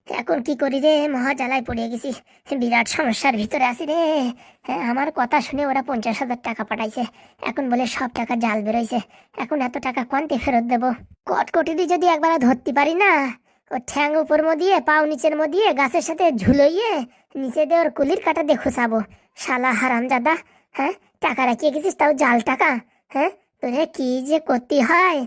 এখন কি করি রে, মহা জ্বালায় পড়ে গেছি। বিরাট সমস্যার ভিতরে আছি রে। হ্যাঁ, আমার কথা শুনে ওরা 50,000 টাকা পাঠাইছে। এখন বলে সব টাকা জাল বেরোইছে। এখন এত টাকা কোয়ান্তে ফেরত দেবো? কটকটিটি যদি একবার ধরতে পারি না, ও ঠ্যাং উপর দিয়ে পাও নিচের দিয়ে গাছের সাথে ঝুলইয়ে নিচে দিয়ে ওর কুলির কাটা দিয়ে খুঁচাবো। শালা হারামজাদা। হ্যাঁ, টাকা রাখিয়ে গেছিস, তাও জাল টাকা। হ্যাঁ, তোরে কি যে করতে হয়,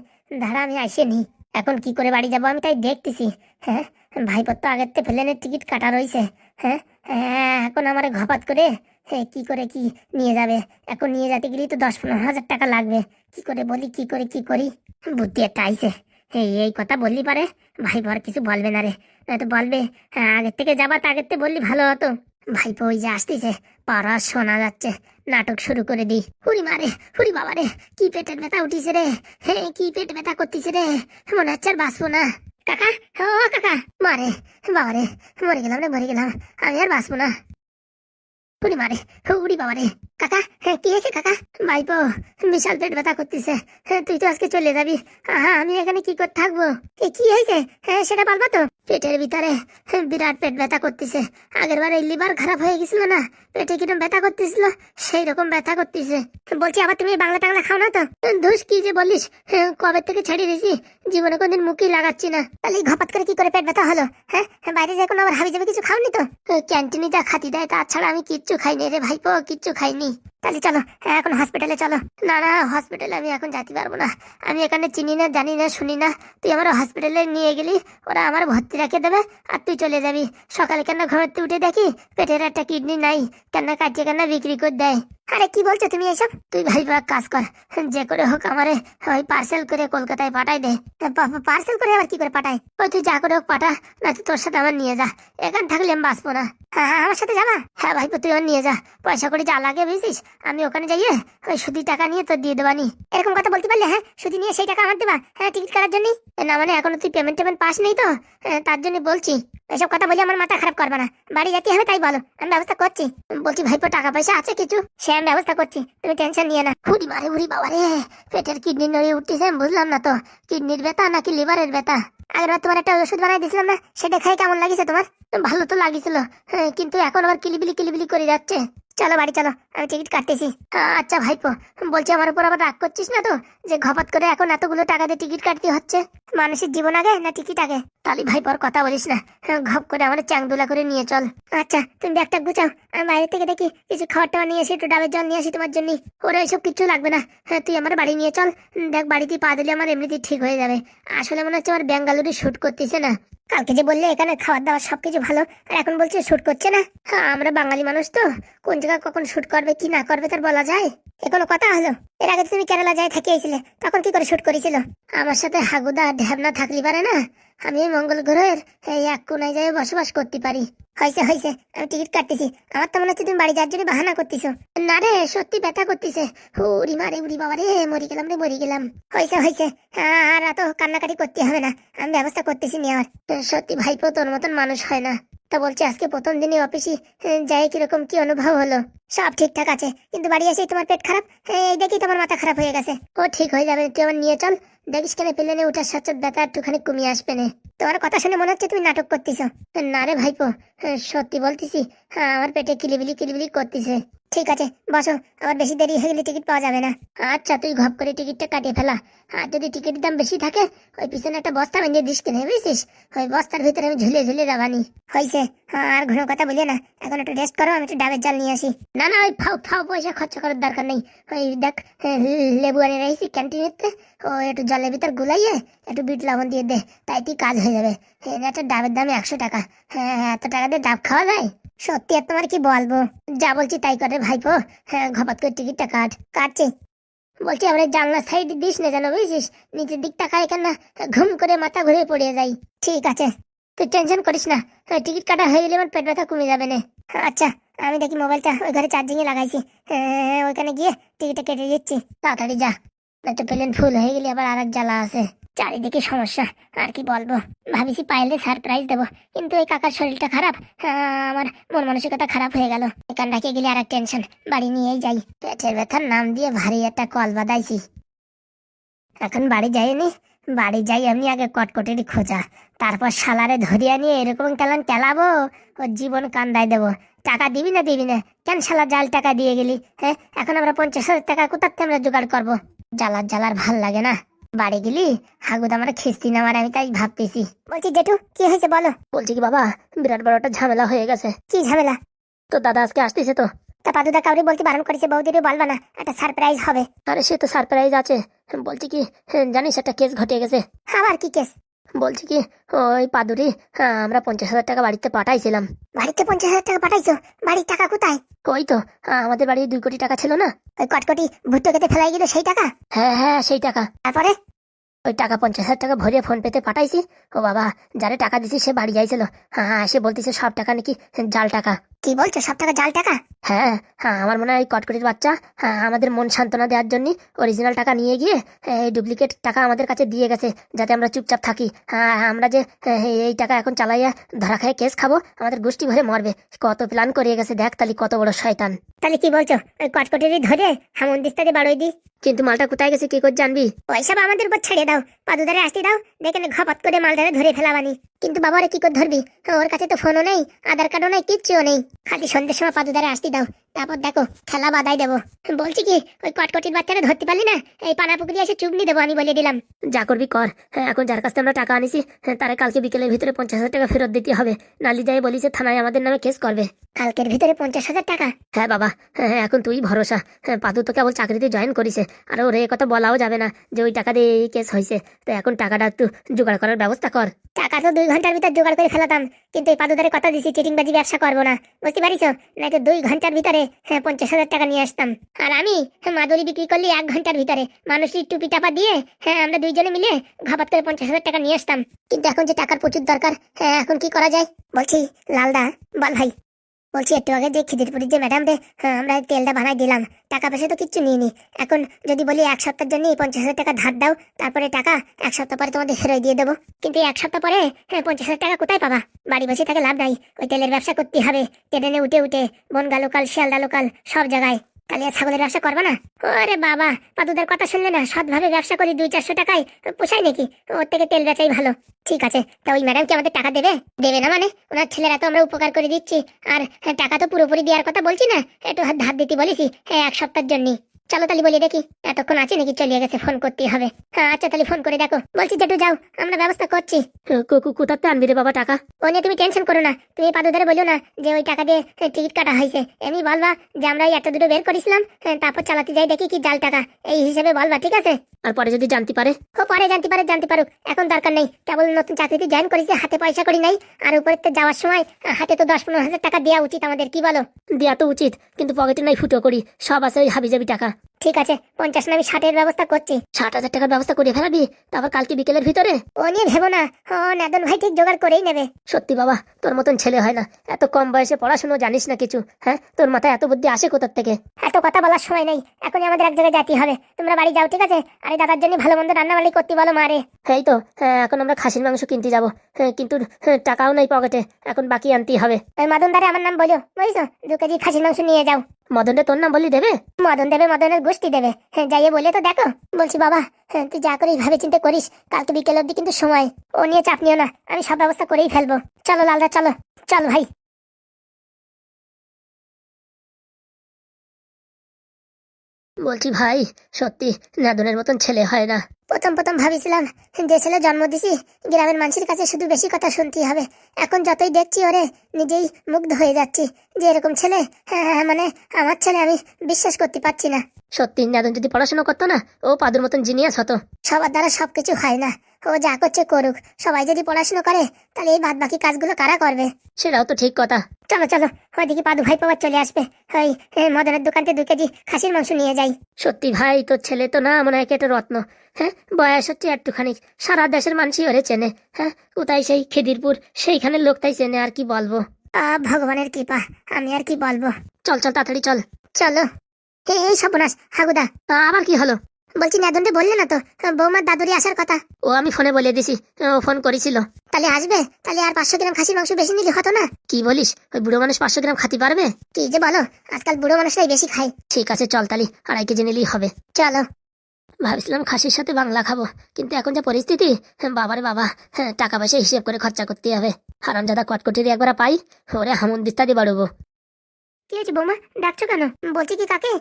দাঁড়া আমি আসেনি। এখন কি করে বাড়ি যাবো আমি তাই দেখতেছি। হ্যাঁ, ভাইপো তো আগের থেকে প্লেনের টিকিট কাটা রয়েছে। হ্যাঁ হ্যাঁ, এখন আমার ঘপাত করে হ্যাঁ কি করে কি নিয়ে যাবে? এখন নিয়ে যেতে গেলেই তো 10-15 হাজার টাকা লাগবে। কি করে বলি, কি করে কি করি? বুদ্ধি একটা আইছে। এই কথা বললি পারে ভাইপো আর কিছু বলবে না রে। নয়তো বলবে হ্যাঁ আগের থেকে যাবা, তা আগের থেকে বললি ভালো হতো। ভাইপো ওই যে আসতেছে, পাড়া শোনা যাচ্ছে। নাটক শুরু করে দিই। হুড়ি মারে, হুড়ি বাবা রে, কি পেটের ব্যথা উঠিছে রে। হ্যাঁ, কি পেট ব্যথা করতেছে রে, মনে হচ্ছে আর বাঁচবো না। কাকা, ও কাকা, মারে বাবা রে, মরে গেলাম রে, মরে গেলাম। আমি আর বাঁচবো না। উড়ি মারে, উড়ি বাবা রে। কাকা, হ্যাঁ কি হয়েছে কাকা? ভাইপো বিশাল পেট ব্যথা করতেছে। হ্যাঁ, তুই তো আজকে চলে যাবি। হ্যাঁ, আমি এখানে কি করে থাকবো? কি হয়েছে হ্যাঁ সেটা বলবা তো? পেটের ভিতরে বিরাট পেট ব্যথা করতেছে। আগের বার এই লিভার খারাপ হয়ে গেছিল না, পেটে কিরকম ব্যথা করতেছিল, সেই রকম ব্যথা করতেছে। বলছি আবার তুমি বাংলা টাংলা খাও না তো? ধুস, কি যে বলিস, কবে থেকে ছেড়ে দিয়েছি, জীবনে কোনদিন মুখই লাগাচ্ছি না। তাহলে ঘপাত করে কি করে পেট ব্যথা হলো? হ্যাঁ, বাইরে যে কোনো আবার হাবি যাবে কিছু খাওনি তো? ক্যান্টিনে যা খাতি দেয় তাছাড়া আমি কিচ্ছু খাইনি রে ভাইপো, কিচ্ছু খাইনি। তাহলে চলো এখন হসপিটালে চলো। না না, হসপিটালে আমি এখন যেতে পারবো না। আমি এখানে চিনি না, জানি না, শুনি না। তুই আমার হসপিটালে নিয়ে গেলি, ওরা আমার ভর্তি রেখে দেবে আর তুই চলে যাবি। সকালে কেন ঘুমাতে উঠে দেখি পেটের একটা কিডনি নাই, কেন কাটিয়ে কেন বিক্রি করে দেয়। আরে কি বলছো তুমি এসব? তুই ভাই কাজ কর, যে করে হোক আমারে ওই পার্সেল করে কলকাতায় পাঠাই দে। পার্সেল করে আবার কি করে পাঠাই? ওই তুই যা করে হোক পাঠা, না তো তোর সাথে আমার নিয়ে যা। এখান থাকলে আমি বাঁচবো না। হ্যাঁ হ্যাঁ, আমার সাথে যাবা? হ্যাঁ ভাইপো, তুই আমার নিয়ে যা। পয়সা করে যা লাগে বুঝছিস, আমি ওখানে যাইয়ে ওই সুদি টাকা নিয়ে তোর দিয়ে দেবানি। এরকম কথা বলতে পারলে? হ্যাঁ, সুদি নিয়ে সেই টাকা আমার দেবা? হ্যাঁ, টিকিট কাটার জন্য? না মানে এখনো তুই পেমেন্ট টেমেন্ট পাস নেই তো, তার জন্য বলছি। এসব কথা বলে আমার মাথা খারাপ করবে না। বাড়ি যেতে হবে তাই বলো, আমি ব্যবস্থা করছি। বলছি ভাইপো টাকা পয়সা আছে কিছু? সে আমি ব্যবস্থা করছি, তুমি টেনশন নিয়ে না। হুড়ি মারে, হুড়ি বাবা রে, পেটের কিডনি নড়ে উঠতেছে। আমি বুঝলাম না তো, কিডনির ব্যথা নাকি লিভারের ব্যথা? আগেরবার তোমার একটা ওষুধ বানাই দিয়েছিলাম না, সেটা খাই কেমন লাগিছে তোমার? ভালো তো লাগিছিল, কিন্তু এখন আবার কিলিবিলি কিলিবিলি করে যাচ্ছে। চলো বাড়ি চলো, আমি টিকিট কাটতেছি। আচ্ছা ভাইপো, বলছি আমার উপর আবার রাগ করছিস না তো, যে ঘপাত করে এখন এতগুলো টাকা দিয়ে টিকিট কাটতে হচ্ছে? মানুষের জীবন আগে না টিকিট আগে? তাহলে ভাইপোর কথা বলিস না, ঘপ করে আমার চ্যাংদুলা করে নিয়ে চল। আচ্ছা তুমি ব্যাগটা গুছাও, আমি বাইরে থেকে দেখি কিছু খাবার টাবার নিয়ে আসি, একটু ডাবের জল নিয়ে আসি তোমার জন্য। ওরা এসব কিছু লাগবে না। হ্যাঁ, তুই আমার বাড়ি নিয়ে চল। দেখ, বাড়িতে পা দিলে আমার এমনিতেই ঠিক হয়ে যাবে। আসলে মনে হচ্ছে আমার বেঙ্গালুরু শুট করতেছে না। কালকে যে বললে এখানে খাবার দাবার সবকিছু ভালো, আর এখন বলছে শুট করছে না। হ্যাঁ, আমরা বাঙালি মানুষ তো, কোন জায়গা কখন শুট করবে কি না করবে তার বলা যায়? এ কোনো কথা হলো? এর আগে তুমি কেরালা যায় থাকিয়েছিলে, তখন কি করে শুট করেছিল? আমার সাথে হাগুদা ঢ্যাবনা থাকলি পারে না। আমি এই মঙ্গল গ্রহের এই এক কোনায় যাই বসবাস করতে পারি। হয়েছে হয়েছে, আমি টিকিট কাটতেছি। আমার তো মনে হচ্ছে তুমি বাড়ি যাওয়ার জন্য বাহানা করতেছো। না রে, সত্যি ব্যথা করতেছে। উড়ি মারে, উড়ি বাবা রে, মরি গেলাম রে, মরি গেলাম। হয়েছে হয়েছে, আর এত কান্নাকাটি করতে হবে না, আমি ব্যবস্থা করতেছি নেওয়ার। সত্যি ভাইপো তোর মতন মানুষ হয় না। তা বলছি আজকে প্রথম দিনই অফিসে যাই কিরকম কি অনুভব হলো? সব ঠিকঠাক আছে, কিন্তু বাড়ি এসেই তোমার পেট খারাপ, এই দেখি তোমার মাথা খারাপ হয়ে গেছে। ও ঠিক হয়ে যাবে, তুই আমার নিয়ে চল। দেখিস কেন প্লেনে উঠার সাথে ব্যথা একটুখানি কমিয়ে আসবে না। তোমার কথা শুনে মনে হচ্ছে তুমি নাটক করতেছো। না রে ভাইপো, সত্যি বলতেছি, আমার পেটে কিলিবিলি কিলিবিলি করতেছে। ঠিক আছে বসো, আবার বেশি দেরি হয়ে গেলে টিকিট পাওয়া যাবে না। আচ্ছা তুই ঘপ করে টিকিটটা কাটিয়ে ফেলা। আর যদি টিকিটের দাম বেশি থাকে, ওই পিছনে একটা বস্তা বেঁধে দিস কিনে বুঝছিস, ওই বস্তার ভিতরে আমি ঝুলে ঝুলে যাবানি। হয়েছে, আর ঘন কথা বলিয়ে না, এখন একটু রেস্ট করো, আমি একটু ডাবের জল নিয়ে আসি। না না, ওই ফাও ফাও পয়সা খরচা করার দরকার নেই। ওই দেখ, লেবু আনে রয়েছি ক্যান্টিনেতে, ও একটু জলের ভিতর গুলাইয়ে একটু বিট লবণ দিয়ে দে, তাই তুই কাজ হয়ে যাবে। একটা ডাবের দাম 100 টাকা। হ্যাঁ, এত টাকা দিয়ে ডাব খাওয়া যায়? সত্যি আর তোমার কি বলবো, যা বলছি তাই করে ভাইপো। হ্যাঁ, ঘপাত করে টিকিটটা কাটছি। বলছি আমরা জানলা সাইড দিস না যেন বুঝছিস, নিচের দিকটা খাই কেন না, ঘুম করে মাথা ঘুরে পড়ে যাই। ঠিক আছে, তুই টেনশন করিস না, টিকিট কাটা হয়ে গেলে আমার পেট ব্যথা কমে যাবে না। আচ্ছা, আমি দেখি মোবাইলটা ওই ঘরে চার্জিং এ লাগাইছি, ওইখানে গিয়ে টিকিটটা কেটে দিচ্ছি। তাড়াতাড়ি যা, একটা প্লেন ফুল হয়ে গেলে আবার আর এক জ্বালা আছে। চারিদিকে সমস্যা, আর কি বলবো। ভাবিছি পাইলে সারপ্রাইজ দেবো, কিন্তু এই কাকার শরীরটা খারাপ। আমার মন মানসিকতা খারাপ হয়ে গেল। এখান ডাকে গেলে আর এক টেনশন, বাড়ি নিয়েই যাই। পেটের ব্যথার নাম দিয়ে ভারী একটা কল বাঁধাইছি, এখন বাড়ি যাইনি। বাড়ি যাই আমি আগে কটকটেরই খোঁজা, তারপর শালারে ধরিয়া নিয়ে এরকম কেলান কেলাবো, ওর জীবন কান্দায় দেবো। টাকা দিবি না দিবি না? কেন শালা জাল টাকা দিয়ে গেলি? হ্যাঁ, এখন আমরা 50,000 টাকা কোথার থেকে আমরা জোগাড় করবো? জ্বালার জ্বালার ভাল লাগে না। বাড়ি গেলি হাগুদ আমার খিস্তি নামার, আমি তাই ভাবতেছি। বলছি জেঠু, কি হয়েছে বলো। বলছি কি বাবা, বিরাট বড় একটা ঝামেলা হয়ে গেছে। কি ঝামেলা? তো দাদা আজকে আসতেছে তো। তা পাদুদা কাউরি বলতে বারণ করেছে, বৌদিরও বলবা না, একটা সারপ্রাইজ হবে। আরে সে তো সারপ্রাইজ আছে, বলছি কি জানিস একটা কেস ঘটে গেছে। আবার কি কেস? বলছি কি ওই পাদুরি, আমরা 50,000 টাকা বাড়িতে পাঠাইছিলাম। বাড়িতে 50,000 টাকা পাঠাইছো? বাড়ির টাকা কোথায়? ওই তো আমাদের বাড়ি 2 কোটি টাকা ছিল না, ওই কটকটি ভুট্টো খেতে ফেলাই গেল সেই টাকা। হ্যাঁ হ্যাঁ সেই টাকা। তারপরে ওই টাকা 50,000 টাকা ভরিয়ে ফোন পেতে পাঠাইছি। ও বাবা, যারে টাকা দিছি সে বাড়ি যাইছিল। হ্যাঁ, সে বলতেছে সব টাকা নাকি জাল টাকা। কি বলছো, সব টাকা জাল টাকা? হ্যাঁ হ্যাঁ, আমার মনে হয় কটকটির বাচ্চা আমাদের মন সান্ত্বনা দেওয়ার জন্য অরিজিনাল টাকা নিয়ে গিয়ে এই ডুপ্লিকেট টাকা আমাদের কাছে দিয়ে গেছে, যাতে আমরা চুপচাপ থাকি। আমরা যে এই টাকা এখন চালাইয়া ধরা খায় কেস খাবো, আমাদের গোষ্ঠী ভরে মরবে। কত প্ল্যান করিয়ে গেছে দেখ, তাহলে কত বড় শয়তান। তাহলে কি বলছো, ওই কটকটিরই ধরে হামন্দিস্তাকে বাড়াই দি? কিন্তু মালটা কোথায় গেছে কি করে জানবি? ওইসব আমাদের উপর ছেড়ে দাও, পাদুদারে আসতে দাও, দেখে ঘপাত করে মালটারে ধরে ফেলাবানি। কিন্তু বাবারে কি করে ধরবি? ওর কাছে তো ফোনও নেই, আধার কার্ডও নেই, কিচ্ছুও নেই। খালি সন্ধ্যের সময় পাদুদারে আসতে দাও, তারপর দেখো খেলা বাদাই দেবো। বলছি কি, ওই কটকটির বাচ্চারা ধরতে পারলি না, এই পানা পুকুরি এসে চুবনি দেবো, আমি বলে দিলাম। যা করবি কর। এখন যার কাছ থেকে আমরা টাকা আনিছি তারা কালকে বিকেলের ভিতরে 50,000 টাকা ফেরত দিতে হবে, নালি যাই বলিছে থানায় আমাদের নামে কেস করবে। কালকের ভিতরে 50,000 টাকা? হ্যাঁ বাবা, হ্যাঁ এখন তুই ভরসা। পাদু তো কেবল চাকরিতে জয়েন করিছে, আর ওর এ কথা বলাও যাবে না যে ওই টাকা দিয়ে এই কেস হয়েছে। তো এখন টাকাটা একটু জোগাড় করার ব্যবস্থা কর। টাকা তো 2 ঘন্টার ভিতর জোগাড় করে ফেলাতাম, কিন্তু এই পাদুদারে কথা দিছি চিটিংবাজি ব্যবসা করবো না, বুঝতে পারিস? না তো 2 ঘন্টার ভিতরে 50,000 টাকা নিয়ে আসতাম। আর আমি মাদুরি বিক্রি করলি 1 ঘন্টার ভিতরে, মানুষের টুপি টাপা দিয়ে আমরা 2 জনে মিলে ঘাপাত করে 50,000 টাকা নিয়ে আসতাম। কিন্তু এখন যে টাকার প্রচুর দরকার, এখন কি করা যায়? বলছি লালদা, বল ভাই। বলছি একটু আগে যে খিদিরপুরের যে ম্যাডাম রে আমরা তেলটা বানাই দিলাম, টাকা পয়সা তো কিচ্ছু নিইনি। এখন যদি বলি 1 সপ্তাহের জন্য 50,000 টাকা ধার দাও, তারপরে টাকা 1 সপ্তাহ পরে তোমাদের ফেরত দিয়ে দেবো। কিন্তু 1 সপ্তাহ পরে 50,000 টাকা কোথায় পাবা? বাড়ি বসে থাকে লাভ নাই, ওই তেলের ব্যবসা করতে হবে। ট্রেনে উঠে উঠে বনগা লোকাল, শিয়ালদা লোকাল সব জায়গায়। তাহলে আর ছাগলের ব্যবসা করবে না? ওরে বাবা, পাদুদের কথা শুনলে না, সৎভাবে ব্যবসা করি 200-400 টাকায় পোষায় নাকি? ওর থেকে তেল বেচাই ভালো। ঠিক আছে, তা ওই ম্যাডাম কি আমাদের টাকা দেবে? দেবে না মানে? ওনার ছেলেরা তো আমরা উপকার করে দিচ্ছি, আর টাকা তো পুরোপুরি দেওয়ার কথা বলছি না, একটু ধার দিতে বলেছি 1 সপ্তাহের জন্য। চলো তাহলে বলি দেখি, এতক্ষণ আছে নাকি চলিয়ে গেছে, ফোন করতে হবে। আচ্ছা তাহলে ফোন করে দেখো। বলছি যেটু যাও, আমরা ব্যবস্থা করছি। কোথাতে আনবি রে বাবা টাকা? ও নিয়ে তুমি টেনশন করো না, তুমি পাদুদারে বলো না যে ওই টাকা দিয়ে টিকিট কাটা হয়েছে, এমনি বলবা যে আমরা এই 1-2 বের করেছিলাম, তারপর চালাতে যাই দেখি কি জাল টাকা, এই হিসেবে বলবা, ঠিক আছে? আর পরে যদি জানতে পারে? ও পরে জানতে পারুক, এখন দরকার নেই। কেবল নতুন চাকরিতে জয়েন করেছি, হাতে পয়সা করি নাই, আর উপরে যাওয়ার সময় হাতে তো 10-15 হাজার টাকা দেওয়া উচিত আমাদের, কি বলো? দেওয়া তো উচিত, কিন্তু পকেটে নাই ফুটো করি, সব আছে ওই হাবিজাবি টাকা। ঠিক আছে, 50 না আমি 60-এর ব্যবস্থা করছি। 60,000 টাকার ব্যবস্থা করে ফেলাবি, তারপর কালকে বিকেলের ভিতরে? ও নিয়ে ভেবো না, ও নাদন ভাই ঠিক জোগাড় করেই নেবে। সত্যি বাবা, তোর মতন ছেলে হয় না, এত কম বয়সে পড়াশুনো জানিস না কিছু। হ্যাঁ, তোর মাথায় এত বুদ্ধি আসে কোথার থেকে? এত কথা বলার সময় নেই, এখনই আমাদের এক জায়গায় যেতে হবে। তোমরা বাড়ি যাও, ঠিক আছে? আরে দাদার জন্য ভালো মন্দ রান্না বাড়ি করতে বলো মারে। এই তো এখন আমরা খাসির মাংস কিনতে যাবো, কিন্তু টাকাও নাই পকেটে, এখন বাকি আনতেই হবে। ওই মদন দারে আমার নাম বলো, বুঝছো? 2 কেজি খাসির মাংস নিয়ে যাও। মদনটা তোর নাম বলি দেবে? মদন দেবে, মদনের গোষ্ঠী দেবে। যাইয়ে বলে তো দেখো। বলছি বাবা, তুই যা করিস ভাবে চিন্তে করিস, কালকে বিকেল অব্দি কিন্তু সময়, ও নিয়ে চাপ নিও না, আমি সব ব্যবস্থা করেই ফেলবো। চলো লালদা, চলো। চল ভাই। বলছি ভাই, সত্যি নাদনের মতন ছেলে হয় না। প্রথম প্রথম ভাবিছিলাম যে ছেলে জন্ম দিছি গ্রামের মানুষের কাছে শুধু বেশি কথা শুনতেই হবে, এখন যতই দেখছি ওরে নিজেই মুগ্ধ হয়ে যাচ্ছি যে এরকম ছেলে, মানে আমার ছেলে, আমি বিশ্বাস করতে পারছি না। সত্যি নাদন যদি পড়াশোনা করতো না, ও পাদুর মতন জিনিয়াস হতো। সবার দ্বারা সবকিছু হয় না, ও যা করছে করুক, সবাই যদি পড়াশোনা করে তাহলে এই বাদ বাকি কাজগুলো কারা করবে? সেটাও তো ঠিক কথা। চলো চলো, ওইদিকে পাদু ভাই পাওয়ার চলে আসবে, ওই মদনের দোকান থেকে 2 কেজি খাসির মাংস নিয়ে যাই। সত্যি ভাই, তোর ছেলে তো না মনে হয় একটা রত্ন। হ্যাঁ, বয়স হচ্ছে একটুখানি, সারা দেশের মানুষই ওরে চেনে। হ্যাঁ, কোথায় সেই খিদিরপুর, সেইখানে লোকটাই চেনে, আর কি বলবো। ভগবানের কৃপা, আমি আর কি বলবো। চল চল তাড়াতাড়ি চল। চলো। এই সর্বনাশ, হাগুদা আবার কি হলো? বলছি নাদনকে বললে না তো বৌমার দাদুরি আসার কথা? ও আমি ফোনে বলে দিছি, ও ফোন করেছিল। তাহলে আসবে? তাহলে আর 500 গ্রাম খাসির মাংস বেশি নিলে হতো না? কি বলিস, ওই বুড়ো মানুষ 500 গ্রাম খাতে পারবে? কি যে বলো, আজকাল বুড়ো মানুষরাই বেশি খায়। ঠিক আছে চল, তাহলে 2.5 কেজি নিলেই হবে। চলো। ভাবছিলাম খাসির সাথে বাংলা খাবো, কিন্তু এখন যা পরিস্থিতি, বাবারে বাবা, টাকা পয়সা হিসেব করে খরচা করতে হবে। হারামজাদা কটকটির একবার পাই, ওরে হামুন দিস্তা দিয়ে বাড়বো। কি হয়েছে বৌমা, ডাকছো কেন? বলছি কি কাকে,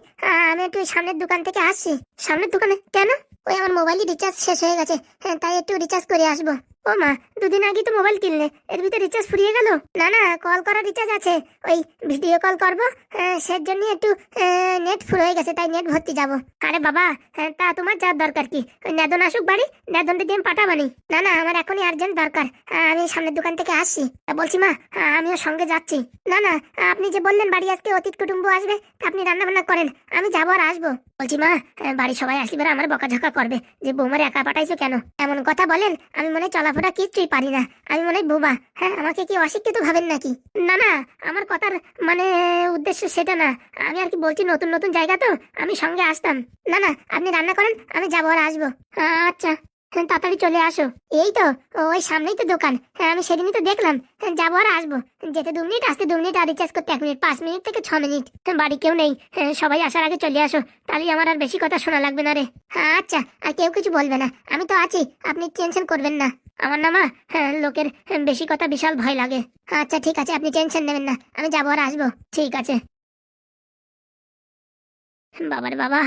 আমি একটু সামনের দোকান থেকে আসছি। সামনের দোকানে কেন? ওই আমার মোবাইলে রিচার্জ শেষ হয়ে গেছে, তাই একটু রিচার্জ করে আসবো। ও মা, দুদিন আগে তো মোবাইল কিনলে, এর ভিতরে রিচার্জ ফুরিয়ে গেল? না না, কল করা রিচার্জ আছে, ওই ভিডিও কল করবো, সের জন্য একটু নেট ফুল হয়ে গেছে, তাই নেট ভর্তি যাবো। আরে বাবা, তা তোমার যাওয়ার দরকার কি? ওই নেদন আসুক বাড়ি, নেদনটা দিয়ে পাঠাবানি। না না, আমার এখনই আর্জেন্ট দরকার, আমি সামনের দোকান থেকে আসছি। বলছি মা, আমিও সঙ্গে যাচ্ছি। না না, আপনি যে বললেন বাড়ি আজকে অতিথি কুটুম্ব আসবে, তা আপনি রান্না বান্না করেন, আমি যাবো আর আসবো। বলছি মা, বাড়ি সবাই আসলে আমার বকাঝকা করবে যে বৌমার একা পাঠাইছো কেন। এমন কথা বলেন, আমি মনে হয় চলাফেরা কিচ্ছুই পারি না, আমি মনে হয় বোবা। আমাকে কি অশিক্ষিত ভাবেন নাকি? না না, আমার কথার মানে উদ্দেশ্য সেটা না, আমি আর কি বলছি, নতুন নতুন জায়গা তো, আমি সঙ্গে আসতাম। না না, আপনি রান্না করেন, আমি যাবো আর আসবো। আচ্ছা, তাড়াতাড়ি চলে আসো। এই তো, ওই সামনেই তো দোকান, আমি সেদিনই তো দেখলাম। যাবো আর আসবো, যেতে 2 মিনিট, আসতে 2 মিনিট, আর রিচার্জ করতে 1 মিনিট, 5 মিনিট থেকে 6 মিনিট। বাড়ি কেউ নেই, সবাই আসার আগে চলে আসো, তাহলে আমার আর বেশি কথা শোনা লাগবে না রে। আচ্ছা, আর কেউ কিছু বলবে না, আমি তো আছি, আপনি টেনশন করবেন না। আমার না মা, লোকের বেশি কথা বিশাল ভয় লাগে। আচ্ছা ঠিক আছে, আপনি টেনশন নেবেন না, আমি যাবো আর আসবো। ঠিক আছে। বাবার বাবা,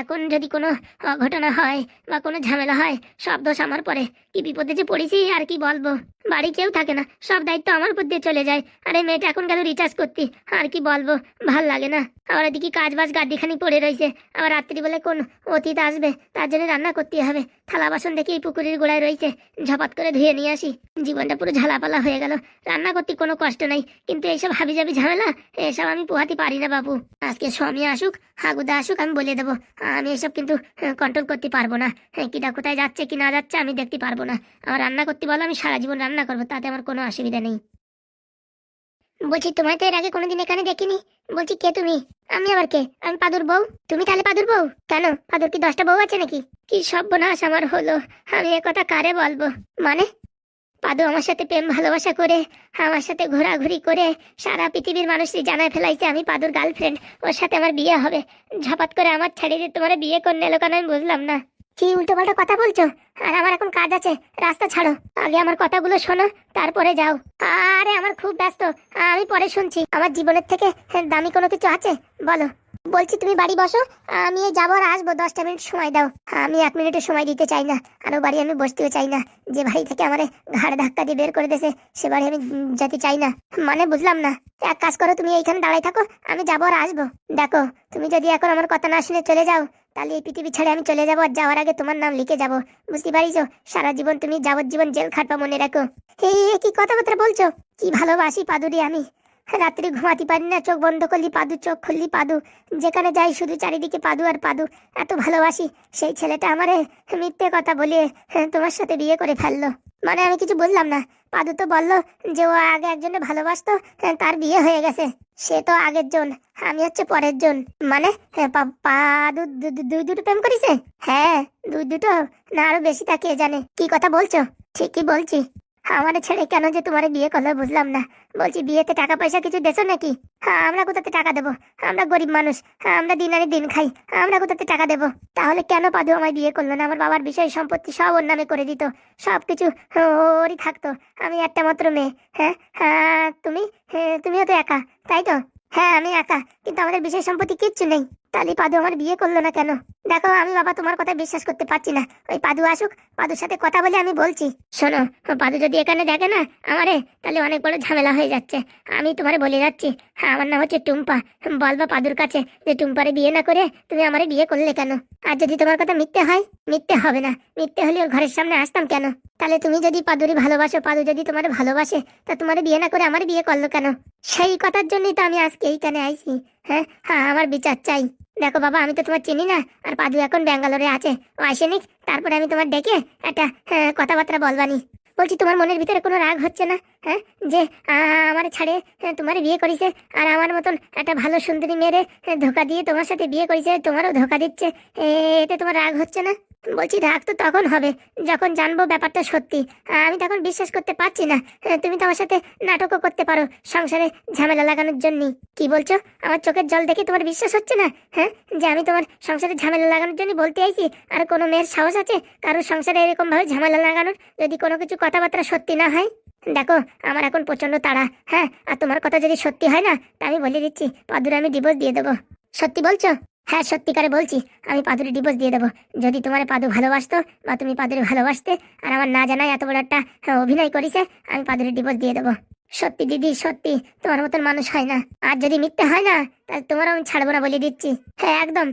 এখন যদি কোনো অঘটনা হয় বা কোনো ঝামেলা হয়, সব দোষ আমার পরে। কি বিপদে যে পড়েছি আর কি বলবো। বাড়ি কেউ থাকে না, সব দায়িত্ব আমার উপর দিয়ে চলে যায়। আরে মেয়েটা এখন গেল রিচার্জ করতে, আর কি বলবো, ভাল লাগে না। আবার এদিকে কাজ বাজ গাদ্দিখানি পড়ে রয়েছে, আবার রাত্রি বলে কোন অতীত আসবে, তার জন্য রান্না করতে হবে। থালা বাসন দেখি এই পুকুরের গোড়ায় রয়েছে, ঝপাত করে ধুয়ে নিয়ে আসি। জীবনটা পুরো ঝালাপালা হয়ে গেল। রান্না করতে কোনো কষ্ট নাই, কিন্তু এইসব হাবিজাবি ঝামেলা, এসব আমি পোহাতে পারি না বাবু। আজকে স্বামী আসুক, হাগুদা আসুক, আমি বলে দেবো, আমি এসব কিন্তু কন্ট্রোল করতে পারবো না। কিটা কোথায় যাচ্ছে কি না যাচ্ছে আমি দেখতে পারবো না। আমার রান্না করতে বলো, আমি সারা জীবন রান্না করবো, তাতে আমার কোনো অসুবিধা নেই। বলছি, তোমায় তো এর আগে কোনোদিন এখানে দেখিনি। বলছি, কে তুমি? আমি আবার কে? আমি পাদুর বউ। তুমি তাহলে পাদুর বউ? কেন, পাদুর কি 10টা বউ আছে নাকি? কি সর্বনাশ আমার হলো, আমি এ কথা কারে বলবো? মানে পাদু আমার সাথে প্রেম ভালোবাসা করে, আমার সাথে ঘোরাঘুরি করে, সারা পৃথিবীর মানুষই জানায় ফেলাইছে আমি পাদুর গার্লফ্রেন্ড, ওর সাথে আমার বিয়ে হবে। ঝপাত করে আমার ছেড়ে দিয়ে তোমার বিয়ে করে নিলো কেন, আমি বুঝলাম না। কি উল্টোপাল্টা কথা বলছো? আর আমার এখন কাজ আছে, রাস্তা ছাড়ো, আগে আমার কথাগুলো শোনো, তারপরে যাও। আরে আমার খুব ব্যস্ত, আমি পরে শুনছি। আমার জীবনের থেকে দামি কোনো কিছু আছে? বলো। বলছি তুমি বাড়ি বসো, আমি যাবো আর আসবো, 10টা মিনিট সময় দাও। আমি 1 মিনিটের সময় দিতে চাই না, আরো বাড়ি আমি বসতেও চাই না। যে বাড়ি থেকে আমারে ঘাড় ধাক্কা দিয়ে বের করে দিয়েছে, সে বাড়ি আমি যেতে চাই না। মানে বুঝলাম না। এক কাজ করো, তুমি এইখানে দাঁড়াই থাকো, আমি যাবো আর আসবো। দেখো, তুমি যদি এখন আমার কথা না শুনে চলে যাও, তাহলে এই পৃথিবী ছেড়ে আমি চলে যাবো, আর যাওয়ার আগে তোমার নাম লিখে যাবো, বুঝতে পারিছো? সারা জীবন তুমি যাবজ্জীবন জেল খাটবা, মনে রাখো। এই কি কথাবার্তা বলছো? কি ভালোবাসি পাদুরি আমি, রাত্রি ঘুমাতে পারি না, চোখ বন্ধ করলি পাদু, চোখ খুললি পাদু, যেখানে যাই শুধু চারিদিকে পাদু আর পাদু। এত ভালোবাসি, সেই ছেলেটা আমারে মিথ্যে কথা বলিয়ে তোমার সাথে বিয়ে করে ফেললো। মানে আমি কিছু বললাম না। পাদু তো বললো যে ও আগে একজনে ভালোবাসতো, তার বিয়ে হয়ে গেছে। সে তো আগের জন, আমি হচ্ছে পরের জন। মানে পাদু দুই দুটো প্রেম করেছে? হ্যাঁ, দুই দুটো না আরো বেশি, তা কে জানে। কি কথা বলছো? ঠিকই বলছি। আমার ছেড়ে কেন যে তোমার বিয়ে করলো বুঝলাম না। বলছি, বিয়েতে টাকা পয়সা কিছু দেছো নাকি? আমরা কোথাতে টাকা দেবো? আমরা গরিব মানুষ, আমরা দিন আনি দিন খাই, আমরা কোথাতে টাকা দেবো? তাহলে কেন পাদু আমায় বিয়ে করলো না? আমার বাবার বিষয় সম্পত্তি সব ওর নামে করে দিত, সব কিছু ওরই থাকতো, আমি একটা মাত্র মেয়ে। তুমিও তো একা, তাই তো? হ্যাঁ, আমি একা, কিন্তু আমাদের বিষয় সম্পত্তি কিচ্ছু নেই। তাহলে পাদু আমার বিয়ে করলো না কেন? দেখো, আমি বাবা তোমার কথা বিশ্বাস করতে পারছি না। ওই পাদু আসুক, পাদুর সাথে কথা বলে আমি বলছি। শোনো, পাদু যদি এখানে দেখে না আমারে, তাহলে অনেক বড় ঝামেলা হয়ে যাচ্ছে। আমি তোমারে বলে যাচ্ছি, আমার নাম হচ্ছে টুম্পা। বলবা পাদুর কাছে যে টুম্পারে বিয়ে না করে তুমি আমারে বিয়ে করলে কেন? আর যদি তোমার কথা মিথ্যে হয়? মিথ্যে হবে না, মিথ্যে হলে ওর ঘরের সামনে আসতাম কেন? তাহলে তুমি যদি পাদুরি ভালোবাসো, পাদু যদি তোমার ভালোবাসে, তা তোমার বিয়ে না করে আমার বিয়ে করলো কেন? সেই কথার জন্যই তো আমি আজকে এইখানে আইছি। হ্যাঁ, আমার বিচার চাই। দেখো বাবা, আমি তো তোমার চিনি না, আর পাদু এখন ব্যাঙ্গালোরে আছে, ও আসেনি, তারপরে আমি তোমার ডেকে একটা কথাবার্তা বলবানি। বলছি, তোমার মনের ভিতরে কোনো রাগ হচ্ছে না? যে আমার ছাড়ে তোমার বিয়ে করেছে, আর আমার মতন একটা ভালো সুন্দরী মেয়েরে ধোকা দিয়ে তোমার সাথে বিয়ে করেছে, তোমারও ধোকা দিচ্ছে, এতে তোমার রাগ হচ্ছে না? বলছি রাগ তো তখন হবে যখন জানবো ব্যাপারটা সত্যি। আমি তখন বিশ্বাস করতে পারছি না। তুমি তো আমার সাথে নাটকও করতে পারো সংসারে ঝামেলা লাগানোর জন্য। কি বলছো? আমার চোখের জল দেখে তোমার বিশ্বাস হচ্ছে না? হ্যাঁ, যে আমি তোমার সংসারে ঝামেলা লাগানোর জন্য বলতে আইছি? আর কোনো মেয়ের সাহস আছে কারোর সংসারে এরকম ভাবে ঝামেলা লাগানোর, যদি কোনো কিছু কথাবার্তা সত্যি না হয়? দেখো, আমার এখন প্রচন্ড তাড়া। হ্যাঁ, আর তোমার কথা যদি সত্যি হয় না, তা আমি বলে দিচ্ছি পাদুরে আমি ডিভোর্স দিয়ে দেবো। সত্যি বলছো? হ্যাঁ, সত্যিকারে বলছি, আমি পাদুরে ডিভোর্স দিয়ে দেবো। যদি তোমার পাদু ভালোবাসতো বা তুমি পাদুরে ভালোবাসতে আর আমার না জানাই এত বড় একটা অভিনয় করিছে, আমি পাদুরে ডিভোর্স দিয়ে দেবো। সত্যি দিদি, সত্যি, তোমার মতন মানুষ হয় না। আর যদি মিথ্যে হয় না, তাহলে তোমারও আমি ছাড়বো না বলে দিচ্ছি। হ্যাঁ একদম,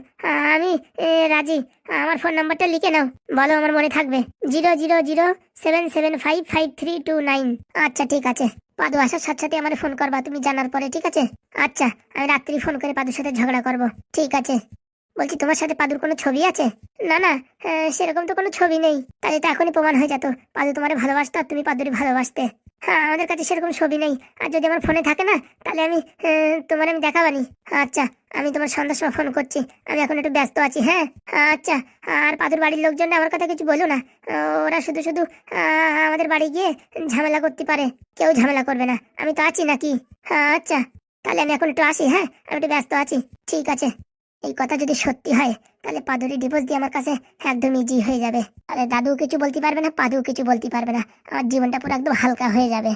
আমি রাজি। আমার ফোন নাম্বারটা লিখে নাও, বলো আমার মনে থাকবে। 00077553229। আচ্ছা ঠিক আছে, পাদু আসার সাথে সাথে আমার ফোন করবা তুমি জানার পরে, ঠিক আছে? আচ্ছা, আমি রাত্রি ফোন করে পাদুর সাথে ঝগড়া করবো। ঠিক আছে। বলছি তোমার সাথে পাদুর কোনো ছবি আছে? না না, সেরকম তো কোনো ছবি নেই। তাহলে তো এখনই প্রমাণ হয়ে যেত পাদু তোমার ভালোবাসতো আর তুমি পাদুরি ভালোবাসতে। হ্যাঁ, আমাদের কাছে সেরকম ছবি নেই। আর যদি আমার ফোনে থাকে না, তাহলে আমি তোমার আমি দেখাবানি। আচ্ছা, আমি তোমার সন্ধ্যার সময় ফোন করছি, আমি এখন একটু ব্যস্ত আছি। হ্যাঁ আচ্ছা। আর পাদুর বাড়ির লোকজন আমার কথা কিছু বলো না। ওরা শুধু শুধু আমাদের বাড়ি গিয়ে ঝামেলা করতে পারে। কেউ ঝামেলা করবে না, আমি তো আছি নাকি? আচ্ছা, তাহলে আমি এখন একটু আসি। হ্যাঁ, আমি একটু ব্যস্ত আছি। ঠিক আছে। এই কথা যদি সত্যি হয়, তাহলে পাদুরি ডিভোর্স দিয়ে আমার কাছে একদম ইজি হয়ে যাবে। আরে দাদু কিছু বলতে পারবে না, পাদু কিছু বলতে পারবে না। আমার জীবনটা পুরো একদম হালকা হয়ে যাবে।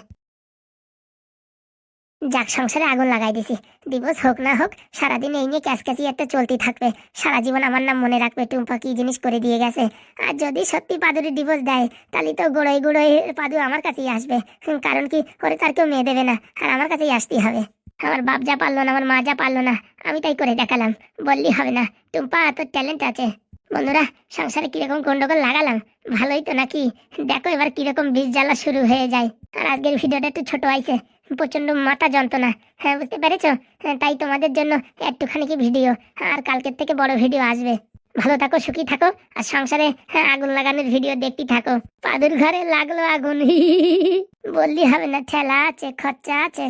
যাক, সংসারে আগুন লাগাই দিছি। ডিভোর্স হোক না হোক, সারাদিন এই নিয়ে ক্যাচক্যাচি একটা চলতে থাকবে। সারা জীবন আমার নাম মনে রাখবে, টুম্পা কি জিনিস করে দিয়ে গেছে। আর যদি সত্যি পাদুরি ডিভোর্স দেয়, তাহলে তো গোড়ায় গোড়ায় পাদু আমার কাছেই আসবে। কারণ কি, ওরে তার কেউ মেয়ে দেবে না, আর আমার কাছেই আসতেই হবে। আমার বাপ যা পারলো না, আমার মা যা পারলো না, আমি তাই করে দেখালাম। বললি হবে না, টুম্পা তোর ট্যালেন্ট আছে। বন্ধুরা, সংসারে কিরকম গন্ডগোল লাগালাম, ভালোই তো নাকি? দেখো এবার কিরকম বিষ জ্বালা শুরু হয়ে যায়। আর আজকের ভিডিওটা একটু ছোট আইছে, প্রচন্ড মাথা যন্ত্রণা। হ্যাঁ, বুঝতে পেরেছো? হ্যাঁ, তাই তোমাদের জন্য একটুখানি কি ভিডিও। আর কালকের থেকে বড় ভিডিও আসবে। ভালো থাকো, সুখী থাকো, আর সংসারে আগুন লাগানোর ভিডিও দেখতে থাকো। পাদুর ঘরে লাগলো আগুন, বললি হবে না, ঠেলা আছে, খরচা আছে।